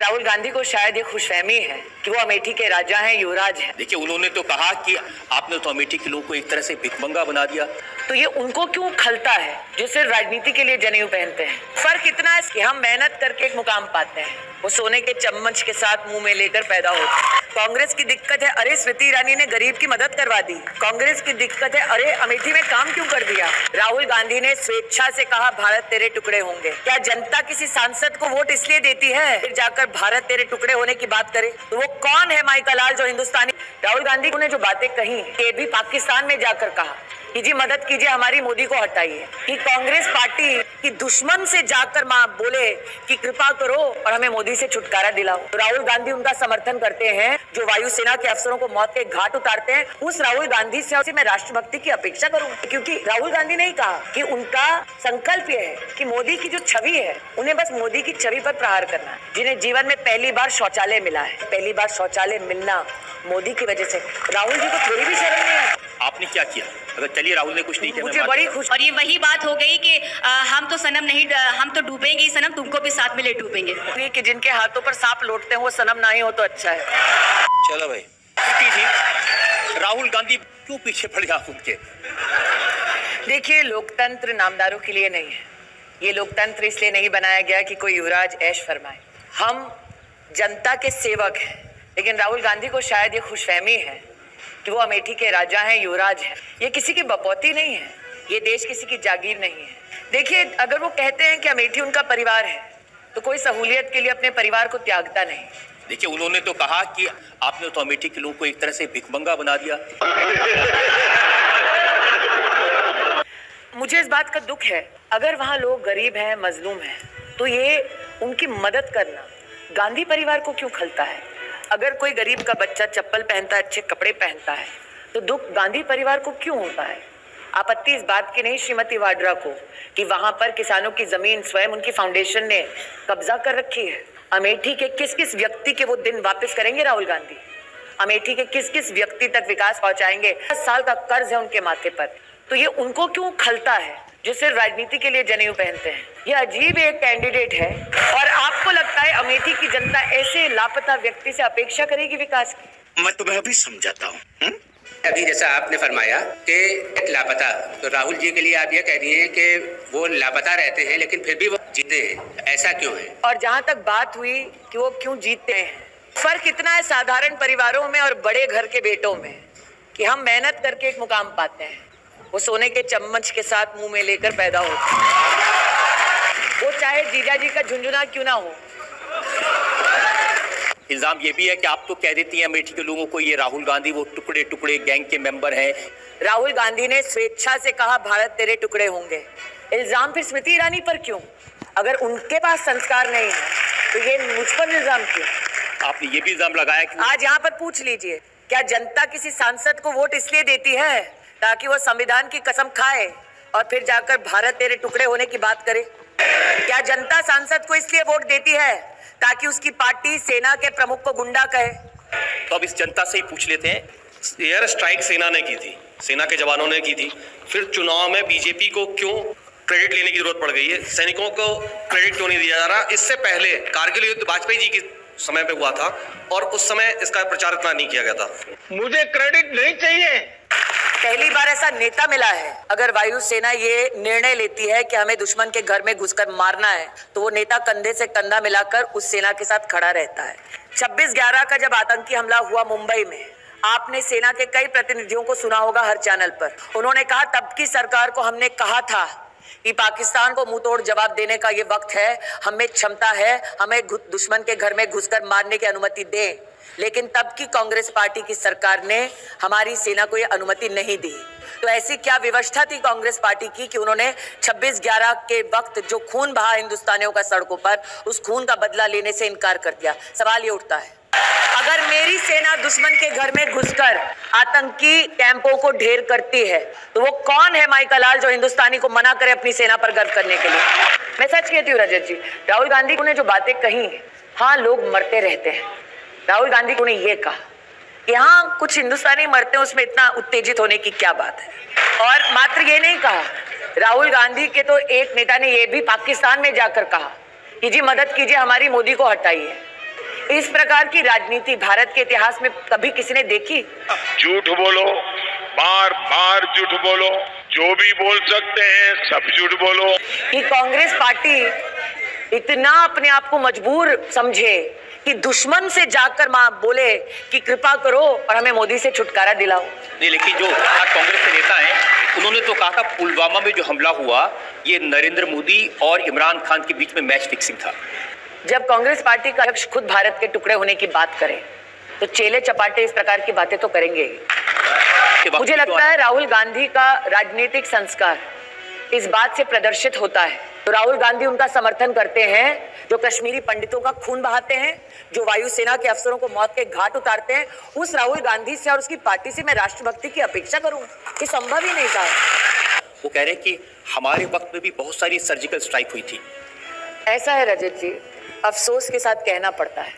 राहुल गांधी को शायद ये खुशफहमी है कि वो अमेठी के राजा हैं, युवराज हैं। देखिए, उन्होंने तो कहा कि आपने तो अमेठी के लोगों को एक तरह से भिखमंगा बना दिया। तो ये उनको क्यों खलता है जो सिर्फ राजनीति के लिए जनेऊ पहनते हैं? फर्क इतना है कि हम मेहनत करके एक मुकाम पाते हैं, वो सोने के चम्मच के साथ मुंह में लेकर पैदा होते हैं। कांग्रेस की दिक्कत है, अरे स्मृति ईरानी ने गरीब की मदद करवा दी। कांग्रेस की दिक्कत है, अरे अमेठी में काम क्यों कर दिया? राहुल गांधी ने स्वेच्छा से कहा भारत तेरे टुकड़े होंगे। क्या जनता किसी सांसद को वोट इसलिए देती है फिर जाकर भारत तेरे टुकड़े होने की बात करे? तो वो कौन है माइका लाल जो हिंदुस्तानी? राहुल गांधी ने जो बातें कही ये भी पाकिस्तान में जाकर कहा कि जी मदद कीजिए, हमारी मोदी को हटाइए। कि कांग्रेस पार्टी की दुश्मन से जाकर मां बोले कि कृपा करो और हमें मोदी से छुटकारा दिलाओ। तो राहुल गांधी उनका समर्थन करते हैं जो वायुसेना के अफसरों को मौत के घाट उतारते हैं। उस राहुल गांधी से मैं राष्ट्रभक्ति की अपेक्षा करूंगी, क्योंकि राहुल गांधी ने कहा कि उनका संकल्प यह है कि मोदी की जो छवि है उन्हें बस मोदी की छवि पर प्रहार करना है। जिन्हें जीवन में पहली बार शौचालय मिला है, पहली बार शौचालय मिलना मोदी की वजह से। राहुल जी को थोड़ी भी शर्म नहीं है। आपने क्या किया? अगर चलिए राहुल ने कुछ नहीं किया, मुझे बड़ी खुश। और ये वही बात हो गई कि हम तो सनम नहीं, हम तो डूबेंगे ही सनम, तुमको भी साथ में ले डूबेंगे। कि जिनके हाथों पर सांप लौटते हैं वो सनम ना ही हो तो अच्छा है। चलो भाई जी, राहुल गांधी क्यों पीछे पड़ गया उनके? देखिए, लोकतंत्र नामदारों के लिए नहीं है। ये लोकतंत्र इसलिए नहीं बनाया गया कि कोई युवराज ऐश फरमाए। हम जनता के सेवक हैं, लेकिन राहुल गांधी को शायद ये खुशफहमी है कि वो अमेठी के राजा हैं, युवराज हैं। ये किसी की बपौती नहीं है, ये देश किसी की जागीर नहीं है। देखिए, अगर वो कहते हैं कि अमेठी उनका परिवार है तो कोई सहूलियत के लिए अपने परिवार को त्यागता नहीं। देखिए, उन्होंने तो कहा कि आपने तो अमेठी के लोगों को एक तरह से भिखमंगा बना दिया। मुझे इस बात का दुख है, अगर वहाँ लोग गरीब हैं, मजलूम हैं, तो ये उनकी मदद करना गांधी परिवार को क्यों खलता है? अगर कोई गरीब का बच्चा चप्पल पहनता है, अच्छे कपड़े पहनता है, तो दुख गांधी परिवार को क्यों होता है? आपत्ति इस बात की नहीं श्रीमती वाड्रा को कि वहां पर किसानों की जमीन स्वयं उनकी फाउंडेशन ने कब्जा कर रखी है। अमेठी के किस किस व्यक्ति के वो दिन वापस करेंगे राहुल गांधी? अमेठी के किस किस व्यक्ति तक विकास पहुंचाएंगे? 10 साल का कर्ज है उनके माथे पर। तो ये उनको क्यों खलता है जो सिर्फ राजनीति के लिए जनेऊ पहनते हैं? ये अजीब एक कैंडिडेट है। और आपको लगता है अमेठी की जनता ऐसे लापता व्यक्ति से अपेक्षा करेगी विकास की? मैं तुम्हें अभी समझाता हूँ। अभी जैसा आपने फरमाया कि लापता, तो राहुल जी के लिए आप ये कह रही हैं कि वो लापता रहते हैं लेकिन फिर भी वो जीते हैं, ऐसा क्यों है? और जहाँ तक बात हुई कि वो क्यों जीतते हैं, फर्क इतना है साधारण परिवारों में और बड़े घर के बेटों में कि हम मेहनत करके एक मुकाम पाते हैं, वो सोने के चम्मच के साथ मुंह में लेकर पैदा होते हैं। वो चाहे जीजा जी का झुंझुना क्यों ना हो। इल्जाम ये भी है कि आप तो कह देती हैं अमेठी के लोगों को ये राहुल गांधी वो टुकड़े टुकड़े गैंग के मेंबर हैं। राहुल गांधी ने स्वेच्छा से कहा भारत तेरे टुकड़े होंगे। इल्जाम फिर स्मृति ईरानी पर क्यों? अगर उनके पास संस्कार नहीं है तो ये मुझ पर इल्जाम क्यों? आपने ये भी इल्जाम लगाया कि आज यहाँ पर पूछ लीजिए, क्या जनता किसी सांसद को वोट इसलिए देती है ताकि वो संविधान की कसम खाए और फिर जाकर भारत तेरे टुकड़े होने की बात करे? क्या जनता सांसद को इसलिए वोट देती है ताकि उसकी पार्टी सेना के प्रमुख को गुंडा कहे? तो अब इस जनता से ही पूछ लेते हैं। एयर स्ट्राइक सेना ने की थी, सेना के जवानों ने की थी, फिर चुनाव में बीजेपी को क्यों क्रेडिट लेने की जरूरत पड़ गई है? सैनिकों को क्रेडिट क्यों नहीं दिया जा रहा? इससे पहले कारगिल युद्ध वाजपेयी जी के समय पे हुआ था और उस समय इसका प्रचार इतना नहीं किया गया था। मुझे क्रेडिट नहीं चाहिए। पहली बार ऐसा नेता मिला है। अगर वायुसेना ये निर्णय लेती है कि हमें दुश्मन के घर में घुसकर मारना है तो वो नेता कंधे से कंधा मिलाकर उस सेना के साथ खड़ा रहता है। 26/11 का जब आतंकी हमला हुआ मुंबई में, आपने सेना के कई प्रतिनिधियों को सुना होगा हर चैनल पर। उन्होंने कहा तब की सरकार को हमने कहा था कि पाकिस्तान को मुंह तोड़ जवाब देने का ये वक्त है, हमें क्षमता है, हमें दुश्मन के घर में घुसकर मारने की अनुमति दें। लेकिन तब की कांग्रेस पार्टी की सरकार ने हमारी सेना को ये अनुमति नहीं दी। तो ऐसी क्या व्यवस्था थी कांग्रेस पार्टी की कि उन्होंने 26/11 के वक्त जो खून बहा हिंदुस्तानियों का सड़कों पर, उस खून का बदला लेने से इनकार कर दिया? सवाल ये उठता है, अगर मेरी सेना दुश्मन के घर में घुसकर आतंकी कैंपों को ढेर करती है तो वो कौन है माइका लाल जो हिंदुस्तानी को मना करे अपनी सेना पर गर्व करने के लिए? मैं सच कहती हूँ रजत जी, राहुल गांधी ने जो बातें कही, हाँ लोग मरते रहते हैं। राहुल गांधी ने ये कहा कि हाँ कुछ हिंदुस्तानी मरते हैं, उसमें इतना उत्तेजित होने की क्या बात है? और मात्र ये नहीं कहा, राहुल गांधी के तो एक नेता ने ये भी पाकिस्तान में जाकर कहा कि जी मदद कीजिए, हमारी मोदी को हटाइए। इस प्रकार की राजनीति भारत के इतिहास में कभी किसी ने देखी? झूठ बोलो, बार बार झूठ बोलो, जो भी बोल सकते हैं सब झूठ बोलो। कि कांग्रेस पार्टी इतना अपने आप को मजबूर समझे कि दुश्मन से जाकर मां बोले कि कृपा करो और हमें मोदी से छुटकारा दिलाओ। नहीं, लेकिन जो आज कांग्रेस के नेता हैं उन्होंने तो कहा था पुलवामा में जो हमला हुआ ये नरेंद्र मोदी और इमरान खान के बीच में मैच फिक्सिंग था। जब कांग्रेस पार्टी का अध्यक्ष खुद भारत के टुकड़े होने की बात करे तो चेले चपाटे इस प्रकार की बातें तो करेंगे ही। मुझे लगता है राहुल गांधी का राजनीतिक संस्कार इस बात से प्रदर्शित होता है। तो राहुल गांधी उनका समर्थन करते हैं जो कश्मीरी पंडितों का खून बहाते हैं, जो वायुसेना के अफसरों को मौत के घाट उतारते हैं। उस राहुल गांधी से और उसकी पार्टी से मैं राष्ट्रभक्ति की अपेक्षा करूं, ये संभव ही नहीं था। वो कह रहे हैं कि हमारे वक्त में भी बहुत सारी सर्जिकल स्ट्राइक हुई थी। ऐसा है रजत जी, अफसोस के साथ कहना पड़ता है,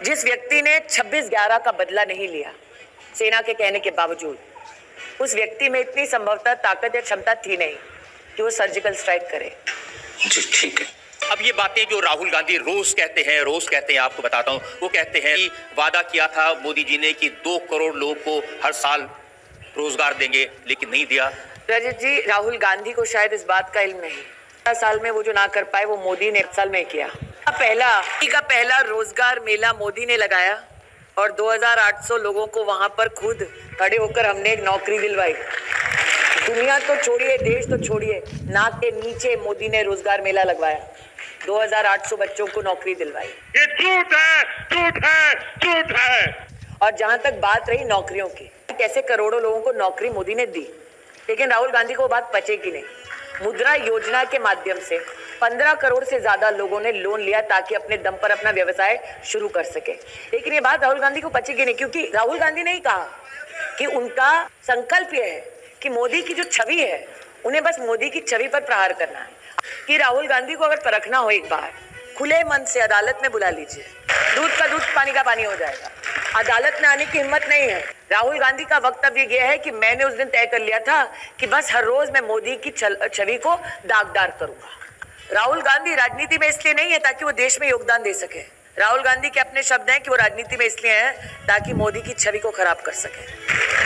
जिस व्यक्ति ने 26/11 का बदला नहीं लिया सेना के कहने के बावजूद, उस व्यक्ति में इतनी संभवतः ताकत या क्षमता थी नहीं कि वो सर्जिकल स्ट्राइक करे। जी ठीक है। अब ये बातें जो राहुल गांधी रोज कहते हैं, आपको बताता हूँ, वो कहते हैं कि वादा किया था मोदी जी ने कि 2 करोड़ लोगों को हर साल रोजगार देंगे, लेकिन नहीं दिया। रजत जी, राहुल गांधी को शायद इस बात का इल्म नहीं। 10 साल में वो जो ना कर पाए वो मोदी ने 1 साल में किया। पहला रोजगार मेला मोदी ने लगाया और 2800 लोगों को वहां पर खुद खड़े होकर हमने एक नौकरी दिलवाई। दुनिया तो छोड़िए, देश तो छोड़िए, नाक के नीचे मोदी ने रोजगार मेला लगवाया, 2800 बच्चों को नौकरी दिलवाई। ये झूठ है, झूठ है, झूठ है। और जहां तक बात रही नौकरियों की, कैसे करोड़ों लोगों को नौकरी मोदी ने दी, लेकिन राहुल गांधी को बात पचेगी नहीं। मुद्रा योजना के माध्यम से 15 करोड़ से ज्यादा लोगों ने लोन लिया ताकि अपने दम पर अपना व्यवसाय शुरू कर सके, लेकिन ये बात राहुल गांधी को पचेगी नहीं, क्योंकि राहुल गांधी ने ही कहा कि उनका संकल्प यह है कि मोदी की जो छवि है उन्हें बस मोदी की छवि पर प्रहार करना है। कि राहुल गांधी को अगर परखना हो एक बार, खुले मन से अदालत में बुला लीजिए, दूध का दूध पानी का पानी हो जाएगा। अदालत में आने की हिम्मत नहीं है। राहुल गांधी का वक्तव्य यह है कि मैंने उस दिन तय कर लिया था कि बस हर रोज मैं मोदी की छवि को दागदार करूंगा। राहुल गांधी राजनीति में इसलिए नहीं है ताकि वो देश में योगदान दे सके। राहुल गांधी के अपने शब्द हैं कि वो राजनीति में इसलिए हैं ताकि मोदी की छवि को खराब कर सके।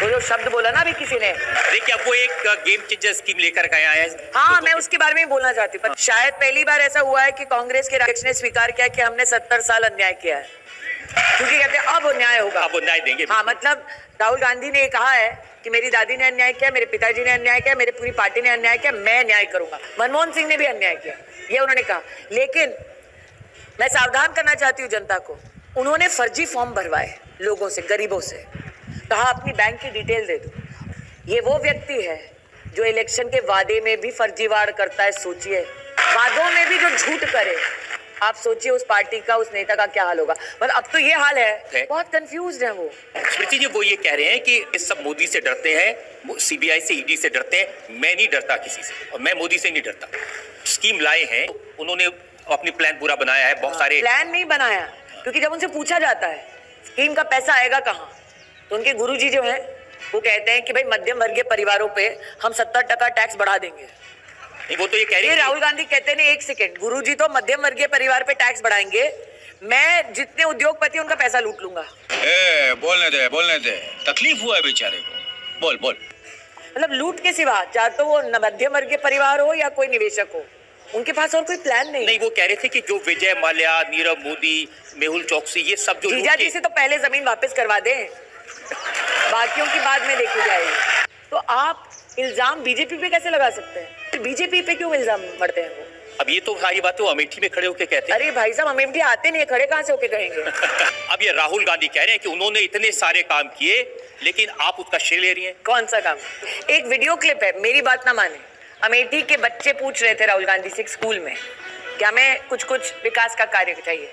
वो जो शब्द बोला ना अभी किसी ने, देखिए अब वो एक गेम चेंजर स्कीम लेकर के आया है। हाँ, मैं उसके बारे में बोलना चाहती हूँ। शायद पहली बार ऐसा हुआ है कि कांग्रेस के अध्यक्ष ने स्वीकार किया कि हमने 70 साल अन्याय किया है, क्योंकि कहते हैं अब न्याय होगा, अब न्याय देंगे। हाँ, मतलब राहुल गांधी ने कहा है कि मेरी दादी ने अन्याय किया, मेरे पिताजी ने अन्याय किया, मेरी पूरी पार्टी ने अन्याय किया, मैं न्याय करूंगा। मनमोहन सिंह ने भी अन्याय किया, ये उन्होंने कहा। लेकिन मैं सावधान करना चाहती हूँ जनता को, उन्होंने फर्जी फॉर्म भरवाए लोगों से, गरीबों से, कहा अपनी बैंक की डिटेल दे दो। ये वो व्यक्ति है जो इलेक्शन के वादे में भी फर्जीवाड़ करता है। सोचिए, वादों में भी जो झूठ करे, आप सोचिए उस पार्टी का, उस नेता का क्या हाल होगा। मतलब अब तो ये हाल है, बहुत कंफ्यूज है वो। स्मृति जी, वो ये कह रहे हैं कि इस सब मोदी से डरते हैं, सीबीआई से, ईडी से डरते हैं। मैं नहीं डरता किसी से, और मैं मोदी से नहीं डरता। स्कीम लाए हैं उन्होंने, अपनी प्लान पूरा बनाया है, बहुत सारे प्लान नहीं बनाया, क्योंकि जब उनसे पूछा जाता है स्कीम का पैसा आएगा कहाँ, तो उनके गुरुजी जो है वो कहते हैं कि भाई मध्यम वर्गीय परिवारों पे हम 70% टैक्स बढ़ा देंगे। नहीं, वो तो ये कह रही है। राहुल गांधी कहते हैं, एक सेकेंड, गुरुजी तो मध्यम वर्गीय परिवार पे टैक्स बढ़ाएंगे, मैं जितने उद्योगपति उनका पैसा लूट लूंगा। बोलने दे, तकलीफ हुआ है बेचारे को, बोल। मतलब लूट के सिवा, चाहे तो वो मध्यम वर्गीय परिवार हो या कोई निवेशक हो, उनके पास और कोई प्लान नहीं। वो कह रहे थे कि जो विजय माल्या, नीरव मोदी, मेहुल चौकसी, ये सब जो जीजा जी से तो पहले जमीन वापस करवा दें, बाकियों की बाद में देखी जाएगी। तो आप इल्जाम बीजेपी पे कैसे लगा सकते हैं? बीजेपी पे क्यों इल्जाम मरते हैं वो? अब ये तो सारी बात तो अमेठी में खड़े होके कहते हैं। अरे भाई साहब, अमेठी आते नहीं है, खड़े कहाँ से होके कहेंगे? अब ये राहुल गांधी कह रहे हैं कि उन्होंने इतने सारे काम किए, लेकिन आप उसका श्रेय ले रही हैं। कौन सा काम? एक वीडियो क्लिप है, मेरी बात ना माने, अमेठी के बच्चे पूछ रहे थे राहुल गांधी से स्कूल में कि हमें कुछ विकास का कार्य चाहिए।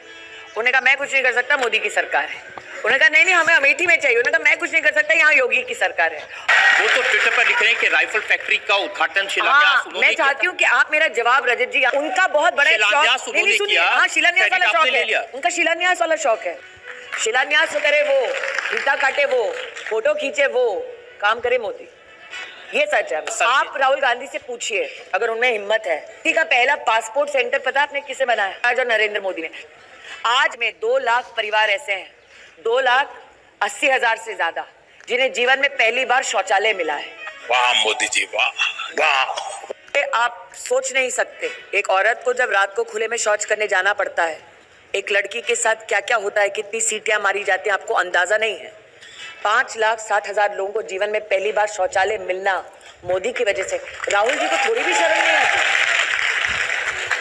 उन्होंने कहा मैं कुछ नहीं कर सकता, मोदी की सरकार है। उन्होंने कहा नहीं हमें अमेठी में चाहिए। उन्होंने कहा मैं कुछ नहीं कर सकता, यहाँ योगी की सरकार है। वो तो ट्विटर पर लिख रहे हैं कि राइफल फैक्ट्री का उद्घाटन शिलान्यास उन्होंने मैं चाहती हूँ कि आप मेरा जवाब, रजत जी, उनका बहुत बड़ा शिलान्यास उन्होंने किया। हाँ, शिलान्यास वाला शौक है उनका, शिलान्यास वाला शौक है। शिलान्यास करे वो, फीता काटे वो, फोटो खींचे वो, काम करे मोदी, ये सच है। आप राहुल गांधी से पूछिए अगर उनमें हिम्मत है। ठीक है, पहला पासपोर्ट सेंटर पता आपने किसे बनाया? आज और नरेंद्र मोदी ने। आज में 2 लाख परिवार ऐसे हैं, 2,80,000 से ज्यादा, जिन्हें जीवन में पहली बार शौचालय मिला है। वाह मोदी जी, वाह वाह। आप सोच नहीं सकते, एक औरत को जब रात को खुले में शौच करने जाना पड़ता है, एक लड़की के साथ क्या क्या होता है, कितनी सीटियां मारी जाती हैं, आपको अंदाजा नहीं है। 5,60,000 लोगों को जीवन में पहली बार शौचालय मिलना मोदी की वजह से। राहुल जी को थोड़ी भी शर्म नहीं आती?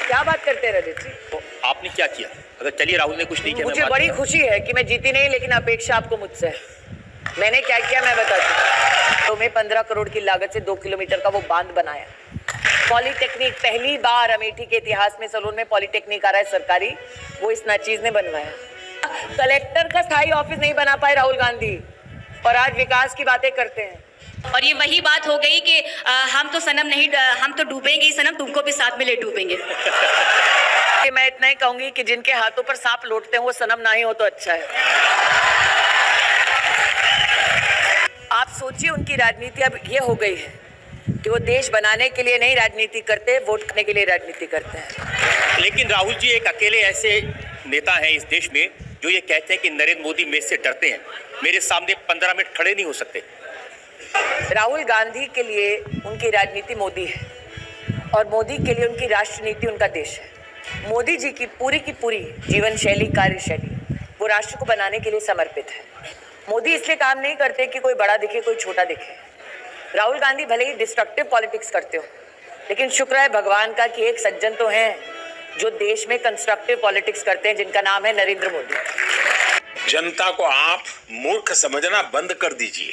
क्या बात करते हैं रजत जी? तो आपने क्या किया? अगर चलिए राहुल ने कुछ नहीं किया, मुझे बड़ी खुशी है कि मैं जीती नहीं, लेकिन अपेक्षा आपको मुझसे है। मैंने क्या किया मैं बताती हूँ। तो मैं 15 करोड़ की लागत से 2 किलोमीटर का वो बांध बनाया। पॉलिटेक्निक, पहली बार अमेठी के इतिहास में सलोन में पॉलिटेक्निक आ रहा है सरकारी, वो इस नाचीज ने बनवाया। कलेक्टर का स्थायी ऑफिस नहीं बना पाए राहुल गांधी, और आज विकास की बातें करते हैं। और ये वही बात हो गई कि हम तो सनम नहीं, हम तो डूबेंगे ही सनम, तुमको भी साथ में ले डूबेंगे। कि मैं इतना ही कहूंगी कि जिनके हाथों पर सांप लौटते हैं वो सनम ना ही हो तो अच्छा है। आप सोचिए, उनकी राजनीति अब ये हो गई है कि वो देश बनाने के लिए नहीं राजनीति करते, वोट करने के लिए राजनीति करते हैं। लेकिन राहुल जी एक अकेले ऐसे नेता हैं इस देश में जो ये कहते हैं कि नरेंद्र मोदी मेरे से डरते हैं, मेरे सामने 15 मिनट खड़े नहीं हो सकते। राहुल गांधी के लिए उनकी राजनीति मोदी है, और मोदी के लिए उनकी राष्ट्र नीति उनका देश है। मोदी जी की पूरी जीवन शैली, कार्यशैली वो राष्ट्र को बनाने के लिए समर्पित है। मोदी इसलिए काम नहीं करते कि कोई बड़ा दिखे कोई छोटा दिखे। राहुल गांधी भले ही डिस्ट्रक्टिव पॉलिटिक्स करते हो, लेकिन शुक्र है भगवान का कि एक सज्जन तो हैं जो देश में कंस्ट्रक्टिव पॉलिटिक्स करते हैं, जिनका नाम है नरेंद्र मोदी। जनता को आप मूर्ख समझना बंद कर दीजिए।